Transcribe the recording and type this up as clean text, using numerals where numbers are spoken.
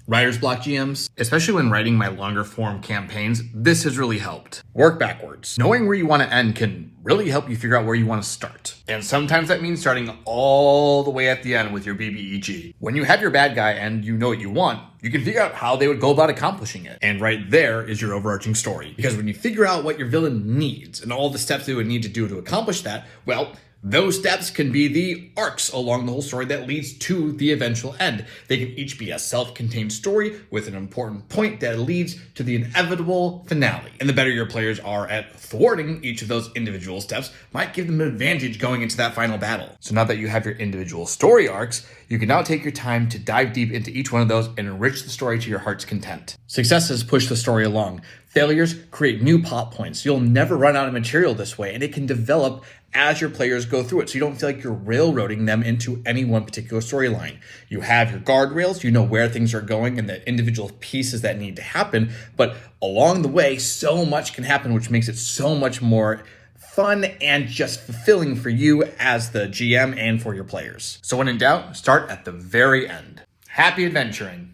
Writer's block GMs, especially when writing my longer form campaigns, this has really helped. Work backwards. Knowing where you want to end can really help you figure out where you want to start. And sometimes that means starting all the way at the end with your BBEG. When you have your bad guy and you know what you want, you can figure out how they would go about accomplishing it. And right there is your overarching story. Because when you figure out what your villain needs and all the steps they would need to do to accomplish that, well, those steps can be the arcs along the whole story that leads to the eventual end. They can each be a self-contained story with an important point that leads to the inevitable finale. And the better your players are at thwarting each of those individual steps might give them an advantage going into that final battle. So now that you have your individual story arcs, you can now take your time to dive deep into each one of those and enrich the story to your heart's content. Successes push the story along. Failures create new plot points. You'll never run out of material this way, and it can develop as your players go through it, so you don't feel like you're railroading them into any one particular storyline. You have your guardrails, you know where things are going and the individual pieces that need to happen, but along the way, so much can happen, which makes it so much more fun and just fulfilling for you as the GM and for your players. So when in doubt, start at the very end. Happy adventuring.